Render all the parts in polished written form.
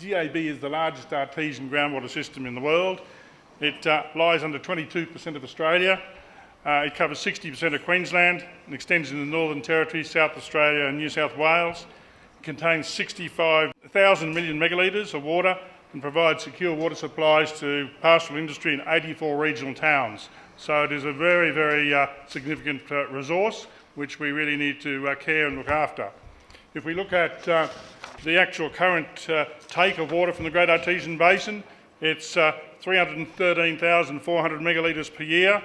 GAB is the largest artesian groundwater system in the world. It lies under 22% of Australia. It covers 60% of Queensland and extends into the Northern Territory, South Australia and New South Wales. It contains 65,000 million megalitres of water and provides secure water supplies to pastoral industry in 84 regional towns. So it is a very, very significant resource which we really need to care and look after. If we look at the actual current take of water from the Great Artesian Basin, it's 313,400 megalitres per year.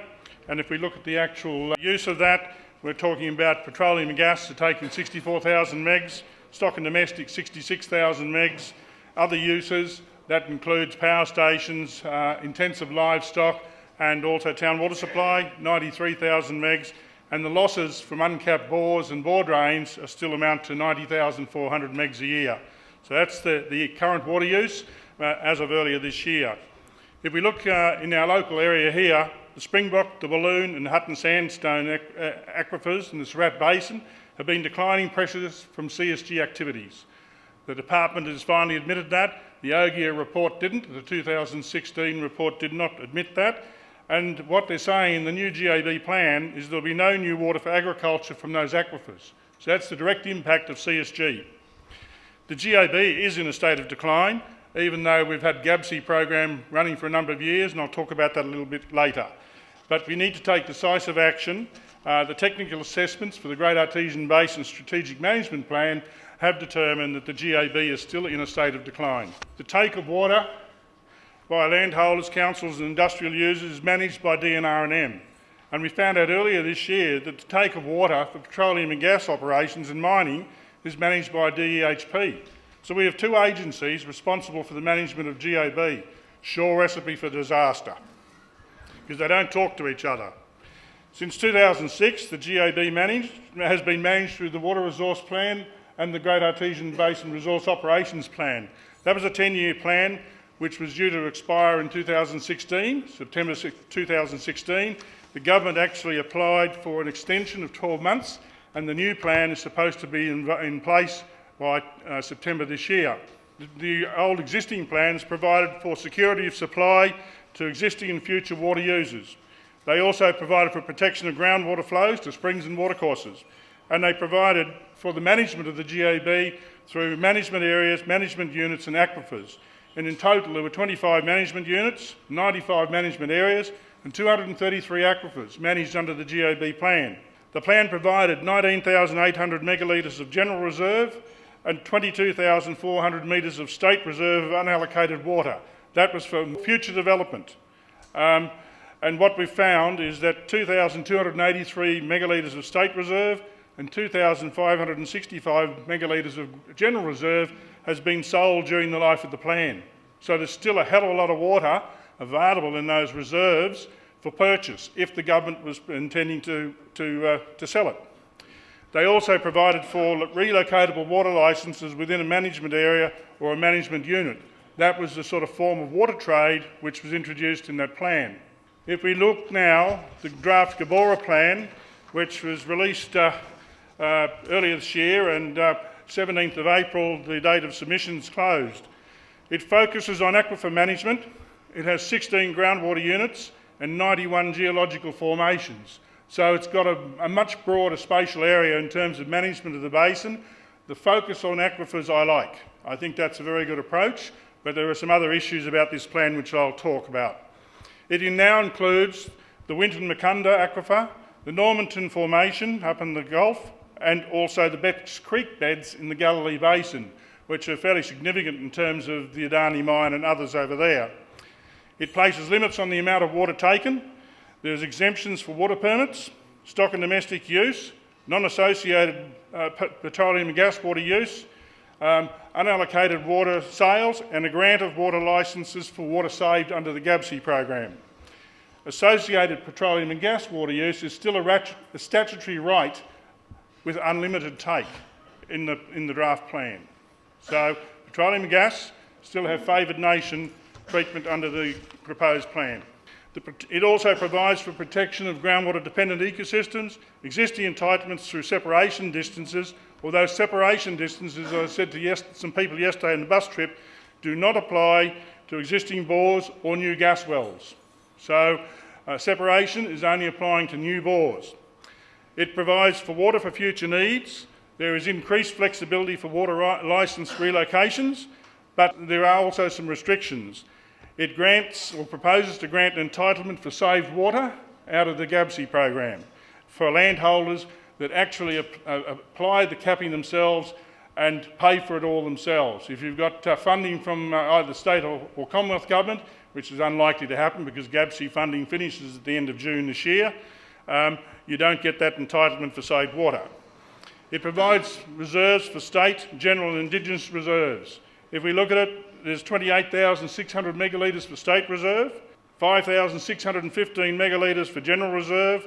And if we look at the actual use of that, we're talking about petroleum and gas taking 64,000 megs, stock and domestic 66,000 megs, other uses, that includes power stations, intensive livestock and also town water supply, 93,000 megs, and the losses from uncapped bores and bore drains still amount to 90,400 megs a year. So that's the current water use as of earlier this year. If we look in our local area here, the Springbok, the Balloon and Hutton Sandstone aquifers in the Surat Basin have been declining pressures from CSG activities. The department has finally admitted that. The OGIA report didn't. The 2016 report did not admit that. And what they're saying in the new GAB plan is there'll be no new water for agriculture from those aquifers. So that's the direct impact of CSG. The GAB is in a state of decline, even though we've had GABC program running for a number of years, and I'll talk about that a little bit later. But we need to take decisive action. The technical assessments for the Great Artesian Basin Strategic Management Plan have determined that the GAB is still in a state of decline. The take of water by landholders, councils and industrial users is managed by DNR&M. And we found out earlier this year that the take of water for petroleum and gas operations and mining is managed by DEHP. So we have two agencies responsible for the management of GAB. Sure recipe for disaster, because they don't talk to each other. Since 2006, the GAB has been managed through the Water Resource Plan and the Great Artesian Basin Resource Operations Plan. That was a 10-year plan which was due to expire in 2016, September 2016. The government actually applied for an extension of 12 months and the new plan is supposed to be in place by September this year. The old existing plans provided for security of supply to existing and future water users. They also provided for protection of groundwater flows to springs and watercourses, and they provided for the management of the GAB through management areas, management units and aquifers. And in total there were 25 management units, 95 management areas and 233 aquifers managed under the GAB plan. The plan provided 19,800 megalitres of general reserve and 22,400 metres of state reserve of unallocated water. That was for future development. And what we found is that 2,283 megalitres of state reserve and 2,565 megalitres of general reserve has been sold during the life of the plan. So there's still a hell of a lot of water available in those reserves for purchase if the government was intending to sell it. They also provided for relocatable water licences within a management area or a management unit. That was the sort of form of water trade which was introduced in that plan. If we look now, the draft GABORA plan, which was released earlier this year, and 17th of April, the date of submissions closed. It focuses on aquifer management. It has 16 groundwater units and 91 geological formations. So it's got a much broader spatial area in terms of management of the basin. The focus on aquifers I like. I think that's a very good approach, but there are some other issues about this plan which I'll talk about. It now includes the Winton-Mukunda aquifer, the Normanton Formation up in the Gulf, and also the Betts Creek beds in the Galilee Basin, which are fairly significant in terms of the Adani mine and others over there. It places limits on the amount of water taken. There's exemptions for water permits, stock and domestic use, non-associated petroleum and gas water use, unallocated water sales, and a grant of water licences for water saved under the GABC program. Associated petroleum and gas water use is still a statutory right with unlimited take in the draft plan. So petroleum and gas still have favoured nation treatment under the proposed plan. It also provides for protection of groundwater dependent ecosystems, existing entitlements through separation distances, although separation distances, as I said to some people yesterday on the bus trip, do not apply to existing bores or new gas wells. So separation is only applying to new bores. It provides for water for future needs. There is increased flexibility for water licence relocations, but there are also some restrictions. It grants or proposes to grant an entitlement for saved water out of the GABC program for landholders that actually apply the capping themselves and pay for it all themselves. If you've got funding from either state or Commonwealth Government, which is unlikely to happen because GABC funding finishes at the end of June this year, you don't get that entitlement for saved water. It provides reserves for state, general and Indigenous reserves. If we look at it, there's 28,600 megalitres for state reserve, 5,615 megalitres for general reserve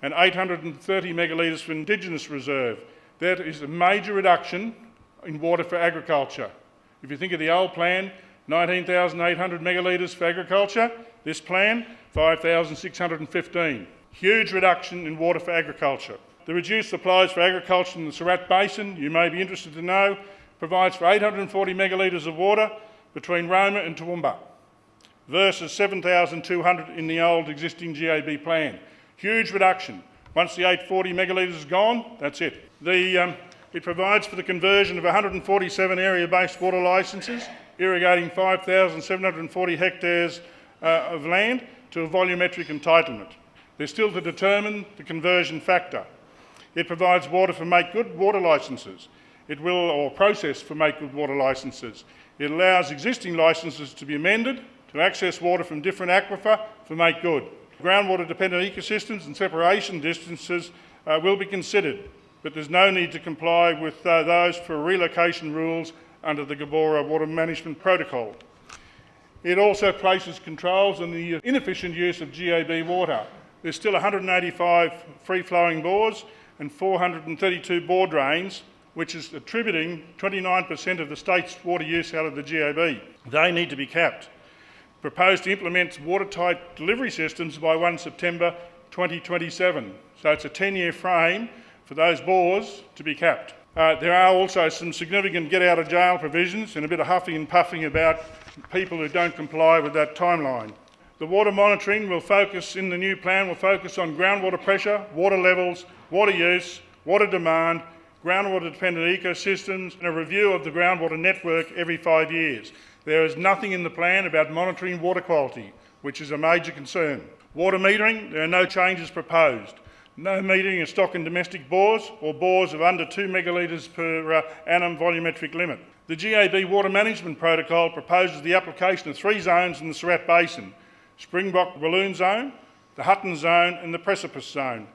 and 830 megalitres for Indigenous reserve. That is a major reduction in water for agriculture. If you think of the old plan, 19,800 megalitres for agriculture, this plan, 5,615. Huge reduction in water for agriculture. The reduced supplies for agriculture in the Surat Basin, you may be interested to know, provides for 840 megalitres of water between Roma and Toowoomba versus 7,200 in the old existing GAB plan. Huge reduction. Once the 840 megalitres is gone, that's it. It provides for the conversion of 147 area-based water licences, irrigating 5,740 hectares of land to a volumetric entitlement. They're still to determine the conversion factor. It provides water for make-good water licences. Or process for make-good water licences. It allows existing licences to be amended to access water from different aquifer for make-good. Groundwater-dependent ecosystems and separation distances will be considered, but there's no need to comply with those for relocation rules under the GABORA Water Management Protocol. It also places controls on the inefficient use of GAB water. There's still 185 free-flowing bores and 432 bore drains, which is attributing 29% of the state's water use out of the GAB. They need to be capped. Proposed to implement watertight delivery systems by 1 September 2027. So it's a 10-year frame for those bores to be capped. There are also some significant get-out-of-jail provisions and a bit of huffing and puffing about people who don't comply with that timeline. The water monitoring in the new plan will focus on groundwater pressure, water levels, water use, water demand, groundwater-dependent ecosystems and a review of the groundwater network every 5 years. There is nothing in the plan about monitoring water quality, which is a major concern. Water metering, there are no changes proposed. No metering of stock and domestic bores or bores of under 2 megalitres per annum volumetric limit. The GAB Water Management Protocol proposes the application of 3 zones in the Surat Basin: Springbok Balloon Zone, the Hutton Zone and the Precipice Zone.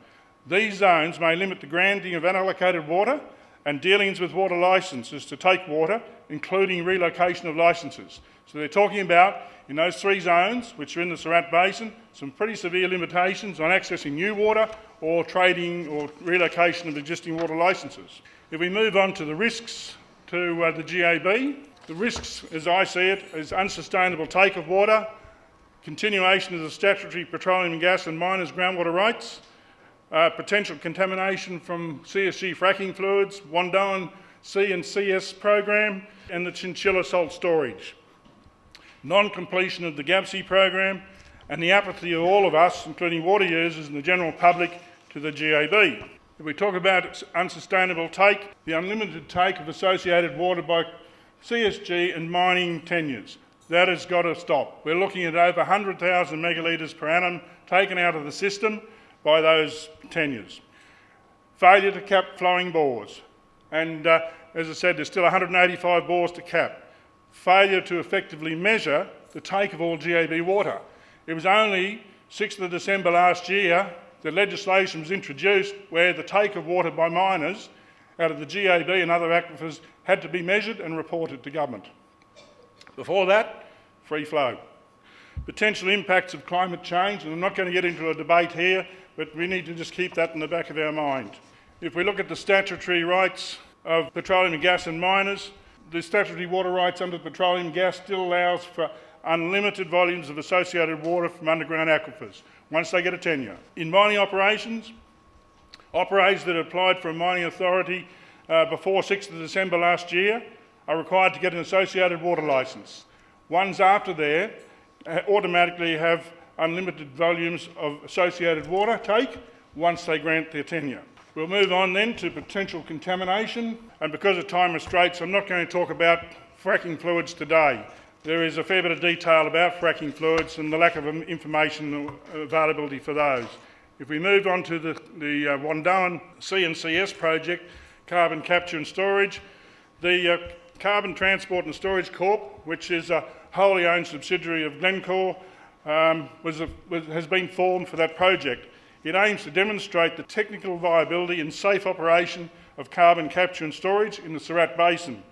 These zones may limit the granting of unallocated water and dealings with water licences to take water, including relocation of licences. So they're talking about, in those 3 zones, which are in the Surat Basin, some pretty severe limitations on accessing new water or trading or relocation of existing water licences. If we move on to the risks to the GAB, the risks, as I see it, is unsustainable take of water, continuation of the Statutory Petroleum and Gas and Miners groundwater rights, potential contamination from CSG fracking fluids, Wandoan C and CS program, and the chinchilla salt storage. Non-completion of the GABC program, and the apathy of all of us, including water users and the general public, to the GAB. If we talk about unsustainable take, the unlimited take of associated water by CSG and mining tenures, that has got to stop. We're looking at over 100,000 megalitres per annum taken out of the system by those tenures. Failure to cap flowing bores, and as I said, there's still 185 bores to cap. Failure to effectively measure the take of all GAB water. It was only 6th of December last year that legislation was introduced where the take of water by miners out of the GAB and other aquifers had to be measured and reported to government. Before that, free flow. Potential impacts of climate change, and I'm not going to get into a debate here, but we need to just keep that in the back of our mind. If we look at the statutory rights of petroleum and gas and miners, the statutory water rights under petroleum and gas still allows for unlimited volumes of associated water from underground aquifers once they get a tenure. In mining operations, operators that applied for a mining authority before 6th of December last year are required to get an associated water licence. Ones after there automatically have unlimited volumes of associated water take once they grant their tenure. We'll move on then to potential contamination, and because of time restraints, I'm not going to talk about fracking fluids today. There is a fair bit of detail about fracking fluids and the lack of information availability for those. If we move on to the Wandoan C&CS project, carbon capture and storage, the Carbon Transport and Storage Corp, which is a wholly owned subsidiary of Glencore, has been formed for that project. It aims to demonstrate the technical viability and safe operation of carbon capture and storage in the Surat Basin.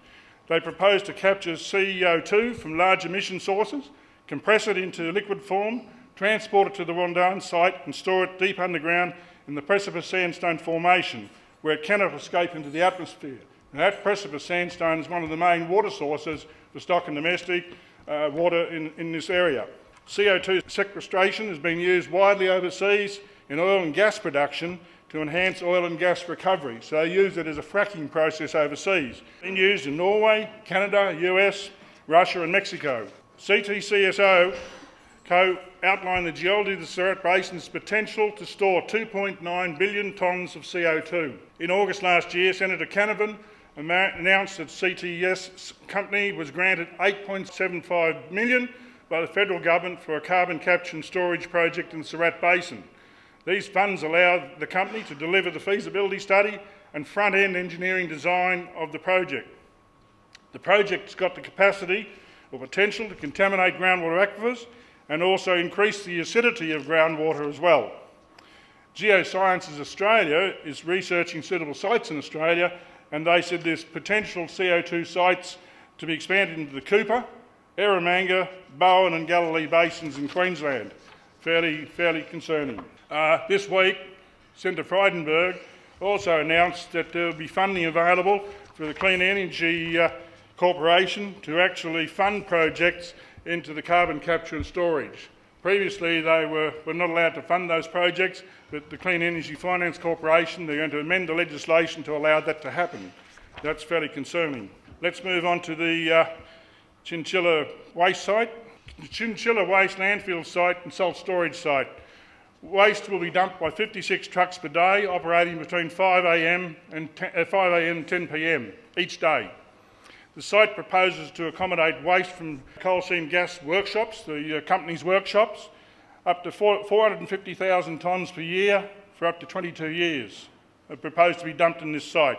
They propose to capture CO2 from large emission sources, compress it into liquid form, transport it to the Wandoan site and store it deep underground in the precipice sandstone formation, where it cannot escape into the atmosphere. And that precipice sandstone is one of the main water sources for stock and domestic water in this area. CO2 sequestration has been used widely overseas in oil and gas production to enhance oil and gas recovery. So they use it as a fracking process overseas. It's been used in Norway, Canada, US, Russia and Mexico. CTCSO outlined the geology of the Surat Basin's potential to store 2.9 billion tonnes of CO2. In August last year, Senator Canavan announced that CTS company was granted $8.75 million by the federal government for a carbon capture and storage project in the Surat Basin. These funds allow the company to deliver the feasibility study and front-end engineering design of the project. The project's got the capacity or potential to contaminate groundwater aquifers and also increase the acidity of groundwater as well. Geosciences Australia is researching suitable sites in Australia, and they said there's potential CO2 sites to be expanded into the Cooper, Eromanga, Bowen and Galilee basins in Queensland. Fairly concerning. This week, Senator Frydenberg also announced that there will be funding available for the Clean Energy Corporation to actually fund projects into the carbon capture and storage. Previously, they were not allowed to fund those projects, but the Clean Energy Finance Corporation, they're going to amend the legislation to allow that to happen. That's fairly concerning. Let's move on to the Chinchilla waste site. The Chinchilla waste landfill site and salt storage site. Waste will be dumped by 56 trucks per day, operating between 5 a.m. and 10 p.m. each day. The site proposes to accommodate waste from coal seam gas workshops, the company's workshops, up to 450,000 tonnes per year for up to 22 years. Are proposed to be dumped in this site.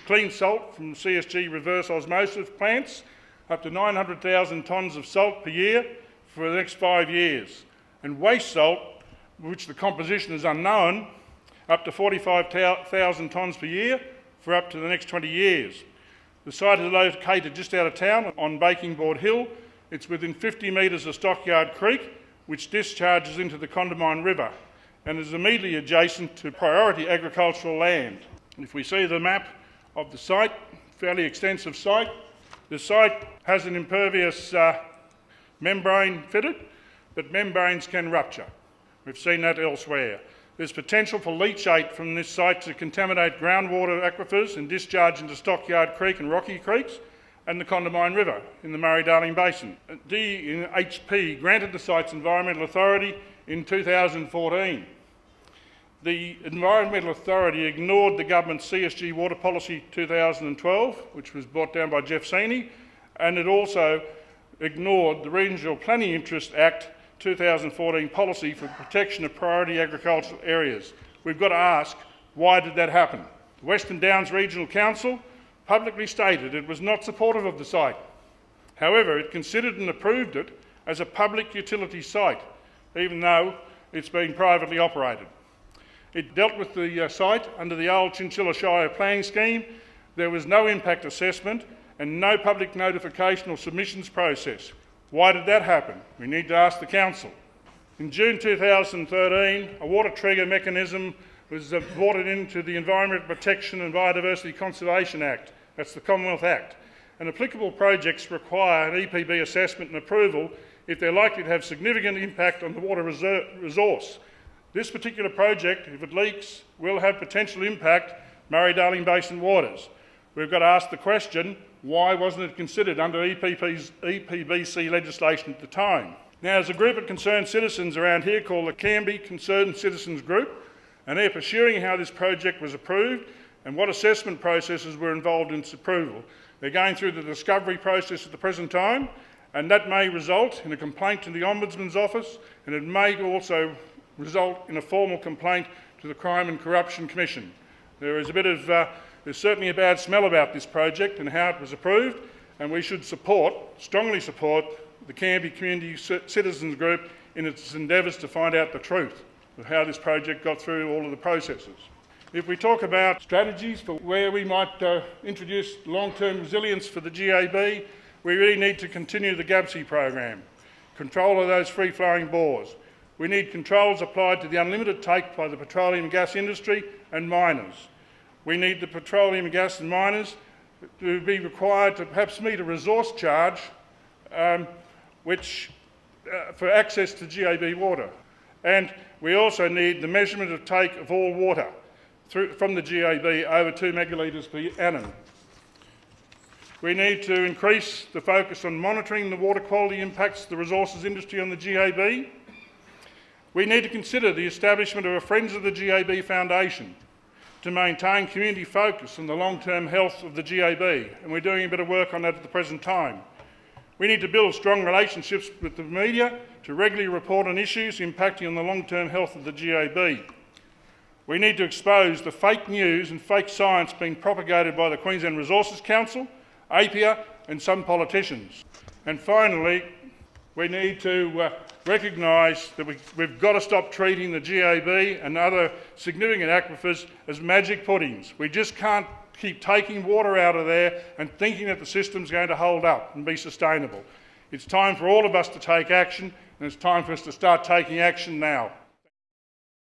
Clean salt from CSG reverse osmosis plants, up to 900,000 tonnes of salt per year for the next 5 years. And waste salt, which the composition is unknown, up to 45,000 tonnes per year for up to the next 20 years. The site is located just out of town on Baking Board Hill. It's within 50 metres of Stockyard Creek, which discharges into the Condamine River, and is immediately adjacent to priority agricultural land. And if we see the map of the site, fairly extensive site, the site has an impervious membrane fitted, but membranes can rupture. We've seen that elsewhere. There's potential for leachate from this site to contaminate groundwater aquifers and discharge into Stockyard Creek and Rocky Creeks and the Condamine River in the Murray-Darling Basin. DHP granted the site's Environmental Authority in 2014. The Environmental Authority ignored the government's CSG Water Policy 2012, which was brought down by Jeff Seeney, and it also ignored the Regional Planning Interest Act 2014 policy for protection of priority agricultural areas. We've got to ask, why did that happen? The Western Downs Regional Council publicly stated it was not supportive of the site. However, it considered and approved it as a public utility site, even though it's been privately operated. It dealt with the site under the old Chinchilla Shire planning scheme. There was no impact assessment and no public notification or submissions process. Why did that happen? We need to ask the Council. In June 2013, a water trigger mechanism was brought into the Environment Protection and Biodiversity Conservation Act. That's the Commonwealth Act. And applicable projects require an EPB assessment and approval if they're likely to have significant impact on the water resource. This particular project, if it leaks, will have potential impact Murray-Darling Basin waters. We've got to ask the question, Why wasn't it considered under EPBC legislation at the time? Now, there's a group of concerned citizens around here called the Canberra Concerned Citizens Group, and they're pursuing how this project was approved and what assessment processes were involved in its approval. They're going through the discovery process at the present time, and that may result in a complaint to the Ombudsman's Office, and it may also result in a formal complaint to the Crime and Corruption Commission. There's certainly a bad smell about this project and how it was approved, and we should strongly support the Canberra Community Citizens Group in its endeavours to find out the truth of how this project got through all of the processes. If we talk about strategies for where we might introduce long-term resilience for the GAB, we really need to continue the GABSI program, control of those free-flowing bores. We need controls applied to the unlimited take by the petroleum and gas industry and miners. We need the petroleum and gas and miners to be required to perhaps meet a resource charge for access to GAB water. And we also need the measurement of take of all water from the GAB over 2 megalitres per annum. We need to increase the focus on monitoring the water quality impacts of the resources industry on the GAB. We need to consider the establishment of a Friends of the GAB Foundation to maintain community focus on the long-term health of the GAB, and we're doing a bit of work on that at the present time. We need to build strong relationships with the media to regularly report on issues impacting on the long-term health of the GAB. We need to expose the fake news and fake science being propagated by the Queensland Resources Council, APIA and some politicians. And finally, we need to recognise that we've got to stop treating the GAB and other significant aquifers as magic puddings. We just can't keep taking water out of there and thinking that the system's going to hold up and be sustainable. It's time for all of us to take action, and it's time for us to start taking action now.